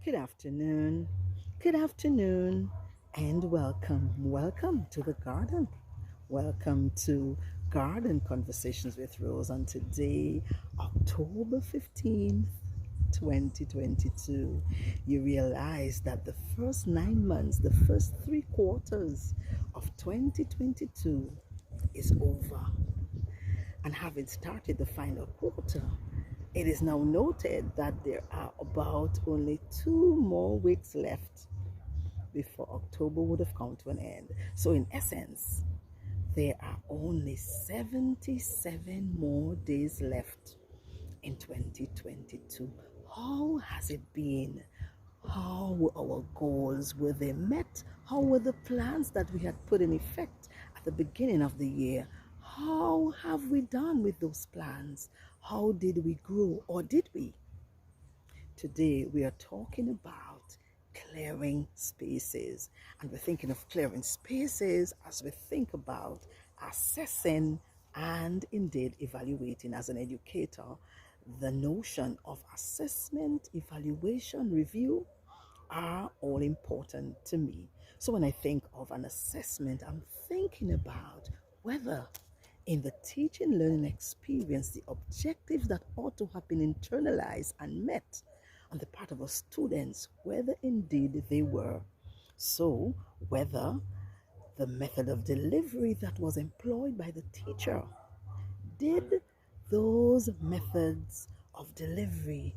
Good good afternoon, and welcome to the garden. Welcome to Garden Conversations with Rose on today, October 15th, 2022. You realize that the first 9 months, the first 3 quarters of 2022 is over. And having started the final quarter, it is now noted that there are about only 2 more weeks left before October would have come to an end. So, in essence, there are only 77 more days left in 2022. How has it been? How were our goals? Were they met? How were the plans that we had put in effect at the beginning of the year? How have we done with those plans? How did we grow, or did we? Today we are talking about clearing spaces, and we're thinking of clearing spaces as we think about assessing and indeed evaluating. As an educator, the notion of assessment, evaluation, review are all important to me. So when I think of an assessment, I'm thinking about whether in the teaching learning experience, the objectives that ought to have been internalized and met on the part of our students, whether indeed they were. So, whether the method of delivery that was employed by the teacher, did those methods of delivery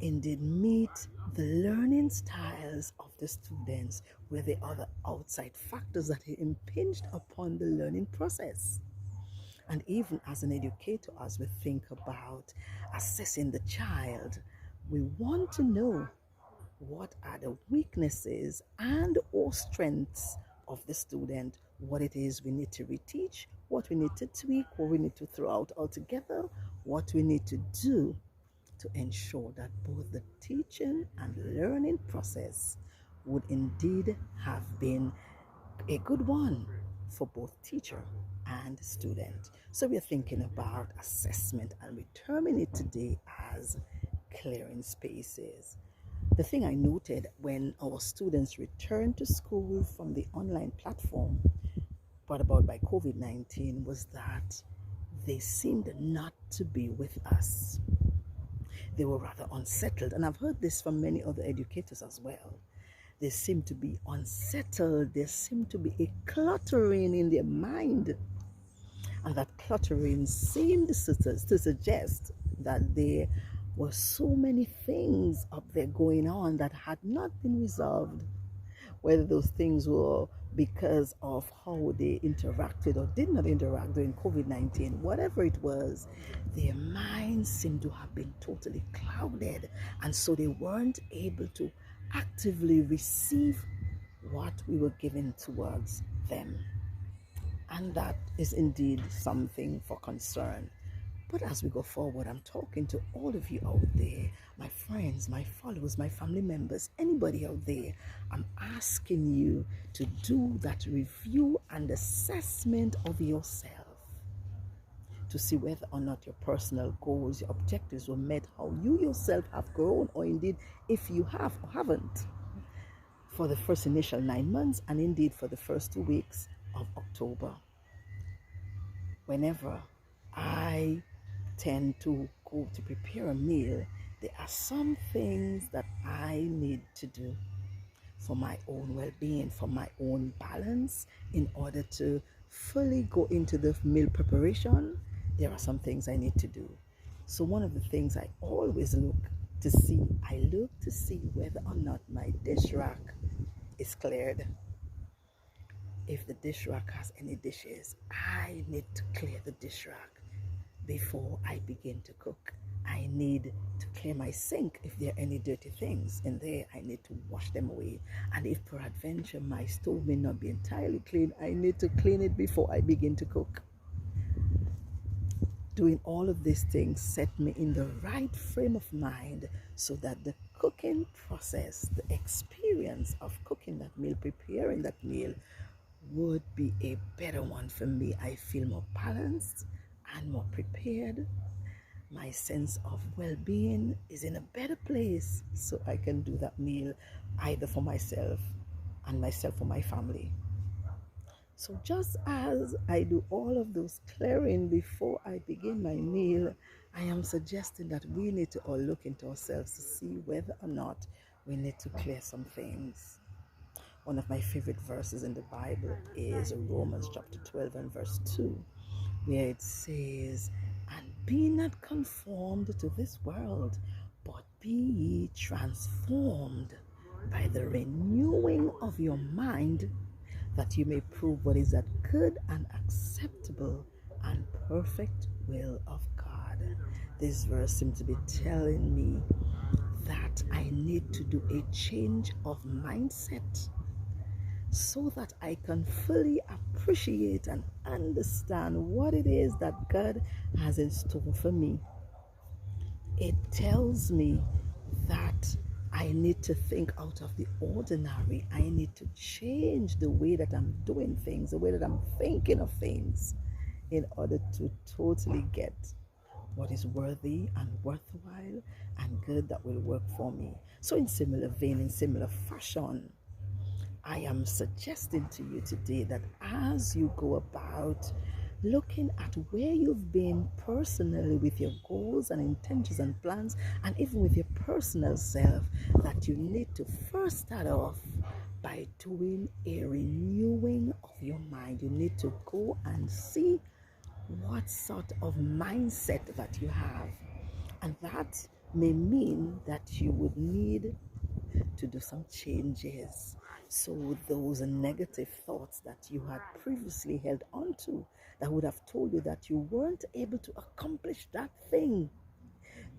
indeed meet the learning styles of the students? Were there other outside factors that impinged upon the learning process? And even as an educator, as we think about assessing the child, we want to know what are the weaknesses and or strengths of the student, what it is we need to reteach, what we need to tweak, what we need to throw out altogether, what we need to do to ensure that both the teaching and learning process would indeed have been a good one for both teacher and student. So we're thinking about assessment, and we term it today as clearing spaces. The thing I noted when our students returned to school from the online platform brought about by COVID-19 was that they seemed not to be with us. They were rather unsettled, and I've heard this from many other educators as well. They seem to be unsettled. There seemed to be a cluttering in their mind. And that cluttering seemed to suggest that there were so many things up there going on that had not been resolved. Whether those things were because of how they interacted or did not interact during COVID-19, whatever it was, their minds seemed to have been totally clouded. And so they weren't able to actively receive what we were giving towards them. And that is indeed something for concern. But as we go forward, I'm talking to all of you out there, my friends, my followers, my family members, anybody out there. I'm asking you to do that review and assessment of yourself to see whether or not your personal goals, your objectives were met, how you yourself have grown, or indeed if you have or haven't, for the first initial 9 months and indeed for the first 2 weeks of October. Whenever I tend to go to prepare a meal, there are some things that I need to do for my own well-being, for my own balance, in order to fully go into the meal preparation. There are some things I need to do. So one of the things I always look to see whether or not my dish rack is cleared. If the dish rack has any dishes, I need to clear the dish rack before I begin to cook. I need to clear my sink. If there are any dirty things in there, I need to wash them away. And if peradventure my stove may not be entirely clean, I need to clean it before I begin to cook. Doing all of these things set me in the right frame of mind so that the cooking process, the experience of cooking that meal, preparing that meal, would be a better one for me. I feel more balanced and more prepared. my sense of well-being is in a better place, so I can do that meal either for myself and myself for my family. So just as I do all of those clearing before I begin my meal, I am suggesting that we need to all look into ourselves to see whether or not we need to clear some things. One of my favorite verses in the Bible is Romans chapter 12 and verse 2, where it says, "And be not conformed to this world, but be ye transformed by the renewing of your mind, that you may prove what is that good and acceptable and perfect will of God." This verse seems to be telling me that I need to do a change of mindset so that I can fully appreciate and understand what it is that God has in store for me. It tells me that I need to think out of the ordinary. I need to change the way that I'm doing things, the way that I'm thinking of things, in order to totally get what is worthy and worthwhile and good that will work for me. So in similar vein, in similar fashion, I am suggesting to you today that as you go about looking at where you've been personally with your goals and intentions and plans, and even with your personal self, that you need to first start off by doing a renewing of your mind. You need to go and see what sort of mindset that you have. And that may mean that you would need to do some changes. So those negative thoughts that you had previously held on to, that would have told you that you weren't able to accomplish that thing,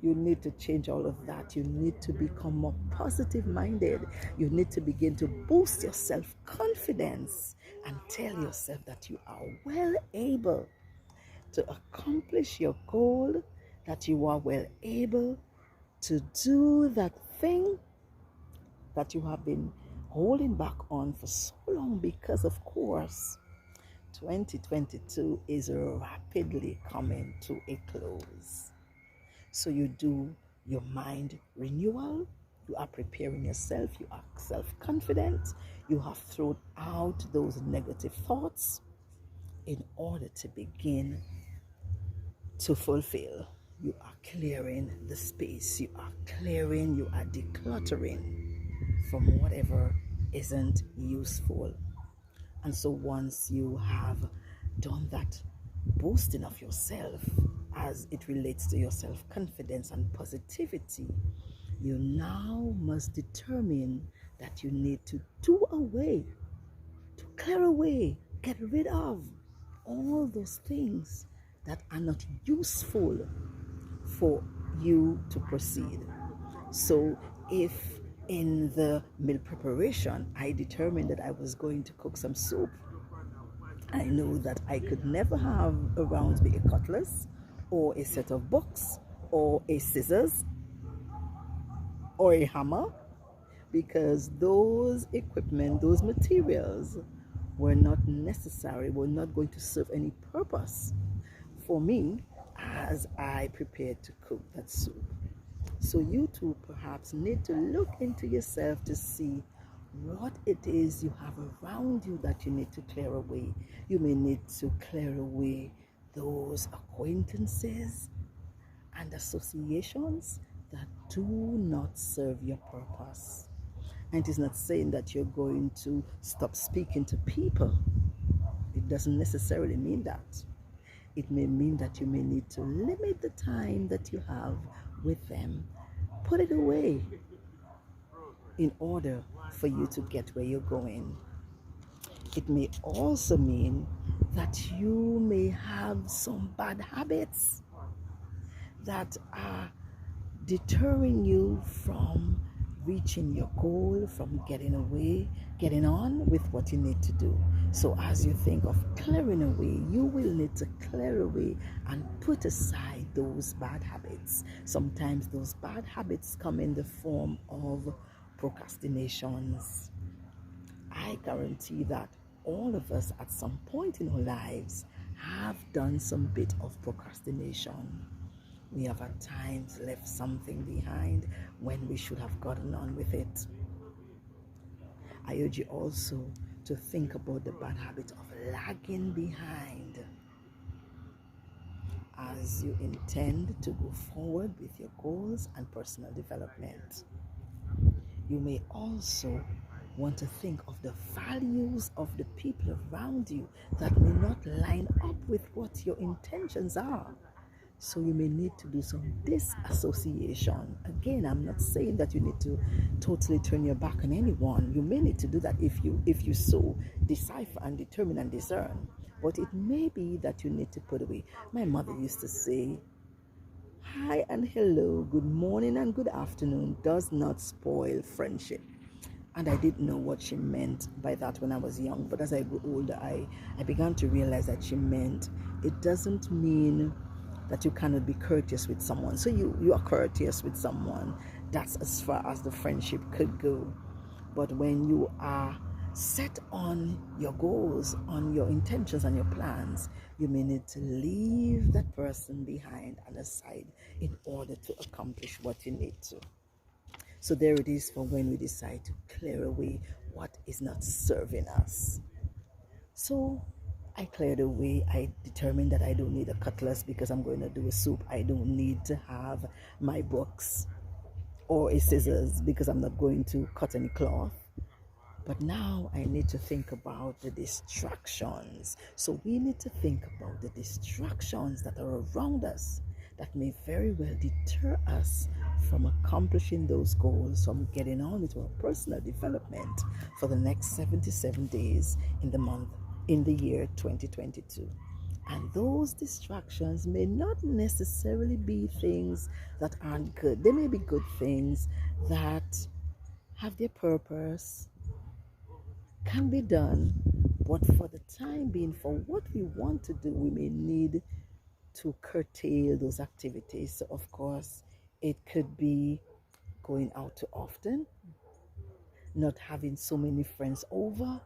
you need to change all of that. You need to become more positive minded. You need to begin to boost your self-confidence and tell yourself that you are well able to accomplish your goal, that you are well able to do that thing that you have been holding back on for so long, because of course 2022 is rapidly coming to a close. So you do your mind renewal, you are preparing yourself, you are self-confident, you have thrown out those negative thoughts in order to begin to fulfill. You are clearing the space, you are clearing, you are decluttering from whatever isn't useful. And so once you have done that boosting of yourself as it relates to your self-confidence and positivity, you now must determine that you need to do away, to clear away, get rid of all those things that are not useful for you to proceed. So if in the meal preparation I determined that I was going to cook some soup, I know that I could never have around me a cutlass or a set of books or a scissors or a hammer, because those equipment, those materials were not necessary, were not going to serve any purpose for me as I prepared to cook that soup. So you too perhaps need to look into yourself to see what it is you have around you that you need to clear away. You may need to clear away those acquaintances and associations that do not serve your purpose. And it is not saying that you're going to stop speaking to people. It doesn't necessarily mean that. It may mean that you may need to limit the time that you have with them. Put it away in order for you to get where you're going. It may also mean that you may have some bad habits that are deterring you from reaching your goal, from getting on with what you need to do. So as you think of clearing away, you will need to clear away and put aside those bad habits. Sometimes those bad habits come in the form of procrastinations. I guarantee that all of us at some point in our lives have done some bit of procrastination. We have at times left something behind when we should have gotten on with it. I urge you also to think about the bad habit of lagging behind as you intend to go forward with your goals and personal development. You may also want to think of the values of the people around you that may not line up with what your intentions are. So you may need to do some disassociation. Again, I'm not saying that you need to totally turn your back on anyone. You may need to do that if you so decipher and determine and discern. But it may be that you need to put away. My mother used to say, hi and hello, good morning and good afternoon does not spoil friendship. And I didn't know what she meant by that when I was young. But as I grew older, I began to realize that she meant it doesn't mean that you cannot be courteous with someone. So you are courteous with someone. That's as far as the friendship could go. But when you are set on your goals, on your intentions and your plans, you may need to leave that person behind and aside in order to accomplish what you need to. So there it is for when we decide to clear away what is not serving us. So I cleared away. I determined that I don't need a cutlass because I'm going to do a soup. I don't need to have my books or a scissors because I'm not going to cut any cloth. But now I need to think about the distractions. So we need to think about the distractions that are around us that may very well deter us from accomplishing those goals, from getting on with our personal development for the next 77 days in the year 2022. And those distractions may not necessarily be things that aren't good. They may be good things that have their purpose, can be done, but for the time being, for what we want to do, we may need to curtail those activities. So of course, it could be going out too often, not having so many friends over,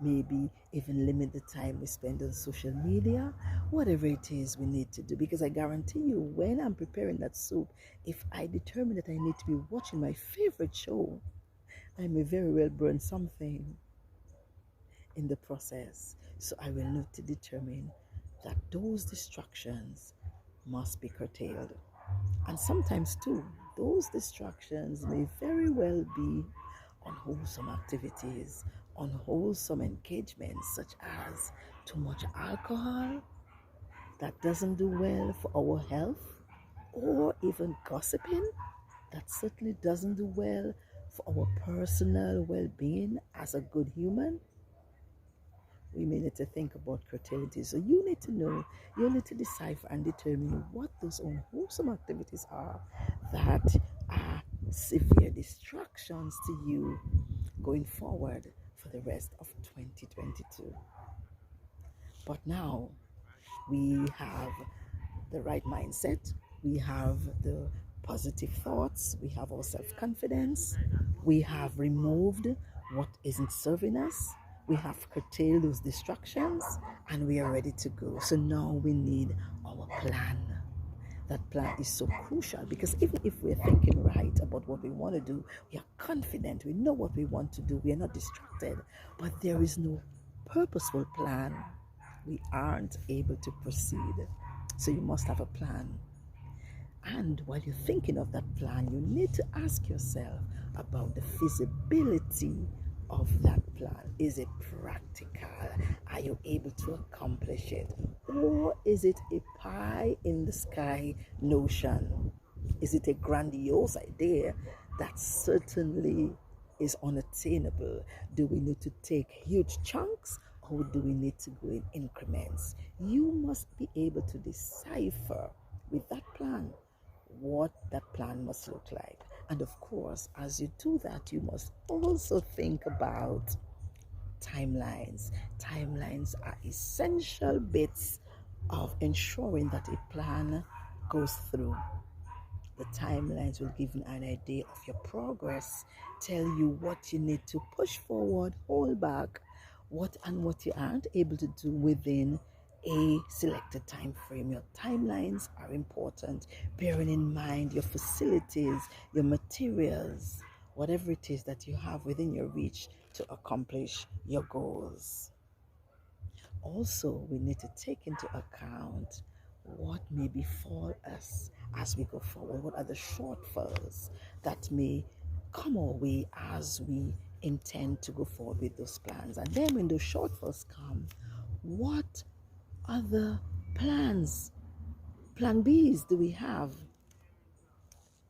maybe even limit the time we spend on social media, whatever it is we need to do. Because I guarantee you, when I'm preparing that soup, if I determine that I need to be watching my favorite show, I may very well burn something in the process. So I will need to determine that those distractions must be curtailed. And sometimes too, those distractions may very well be unwholesome activities, unwholesome engagements such as too much alcohol that doesn't do well for our health, or even gossiping that certainly doesn't do well for our personal well-being as a good human. We may need to think about curtaility. So you need to know, you need to decipher and determine what those unwholesome activities are that are severe distractions to you going forward for the rest of 2022. But now we have the right mindset, we have the positive thoughts, we have our self-confidence, we have removed what isn't serving us, we have curtailed those distractions, and we are ready to go. So now we need our plan. That plan is so crucial because even if we're thinking right about what we want to do, we are confident, we know what we want to do, we are not distracted, but there is no purposeful plan, we aren't able to proceed. So you must have a plan. And while you're thinking of that plan, you need to ask yourself about the feasibility of that plan. Is it practical? Are you able to accomplish it? Or is it a pie in the sky notion? Is it a grandiose idea that certainly is unattainable? Do we need to take huge chunks, or do we need to go in increments? You must be able to decipher with that plan what that plan must look like. And of course, as you do that, you must also think about timelines. Timelines are essential bits of ensuring that a plan goes through. The timelines will give you an idea of your progress, tell you what you need to push forward, hold back, what you aren't able to do within a selected time frame. Your timelines are important, bearing in mind your facilities, your materials, whatever it is that you have within your reach to accomplish your goals. Also, we need to take into account what may befall us as we go forward. What are the shortfalls that may come our way as we intend to go forward with those plans? And then when those shortfalls come, what other plans, plan Bs, do we have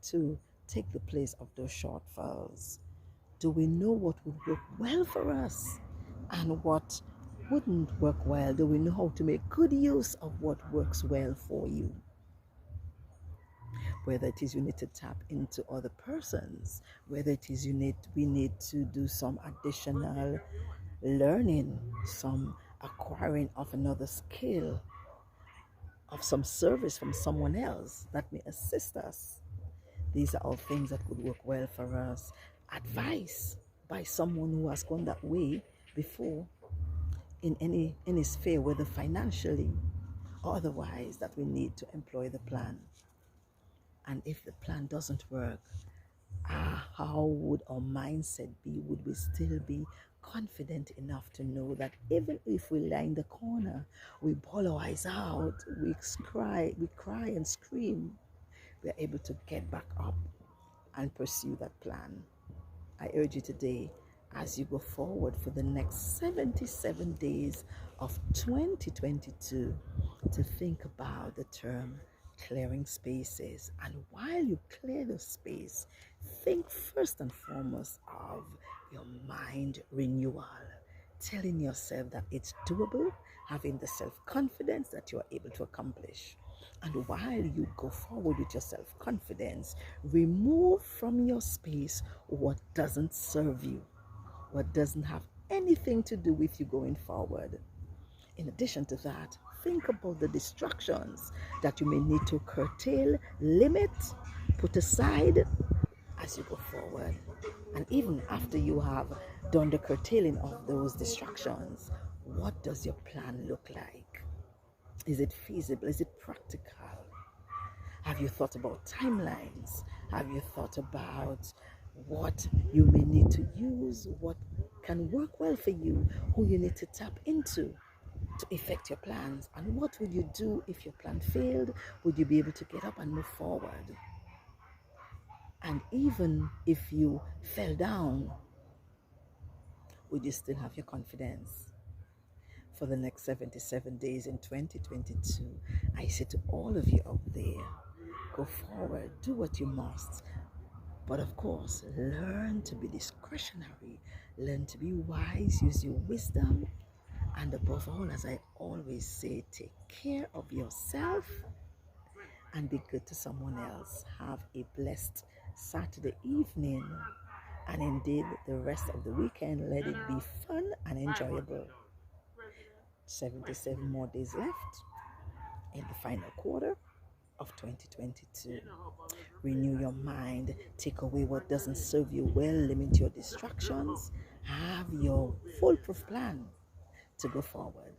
to take the place of those shortfalls? Do we know what would work well for us and what wouldn't work well? Do we know how to make good use of what works well for you? Whether it is you need to tap into other persons, whether it is we need to do some additional learning, some acquiring of another skill, of some service from someone else that may assist us. These are all things that could work well for us. Advice by someone who has gone that way before in any sphere, whether financially or otherwise, that we need to employ the plan. And if the plan doesn't work, how would our mindset be? Would we still be confident enough to know that even if we lie in the corner, we bawl our eyes out, we cry and scream, we are able to get back up and pursue that plan? I urge you today, as you go forward for the next 77 days of 2022, to think about the term clearing spaces. And while you clear the space, think first and foremost of your mind renewal, telling yourself that it's doable, having the self-confidence that you are able to accomplish. And while you go forward with your self-confidence, remove from your space what doesn't serve you, what doesn't have anything to do with you going forward. In addition to that, think about the distractions that you may need to curtail, limit, put aside as you go forward. And even after you have done the curtailing of those distractions, what does your plan look like? Is it feasible? Is it practical? Have you thought about timelines? Have you thought about what you may need to use, what can work well for you, who you need to tap into to effect your plans? And what would you do if your plan failed? Would you be able to get up and move forward? And even if you fell down, would you still have your confidence? For the next 77 days in 2022, I say to all of you out there, go forward, do what you must. But of course, learn to be discretionary, learn to be wise, use your wisdom, and above all, as I always say, take care of yourself and be good to someone else. Have a blessed Saturday evening, and indeed the rest of the weekend, let it be fun and enjoyable. 77 more days left in the final quarter of 2022. Renew your mind, take away what doesn't serve you well, limit your distractions, have your foolproof plan to go forward.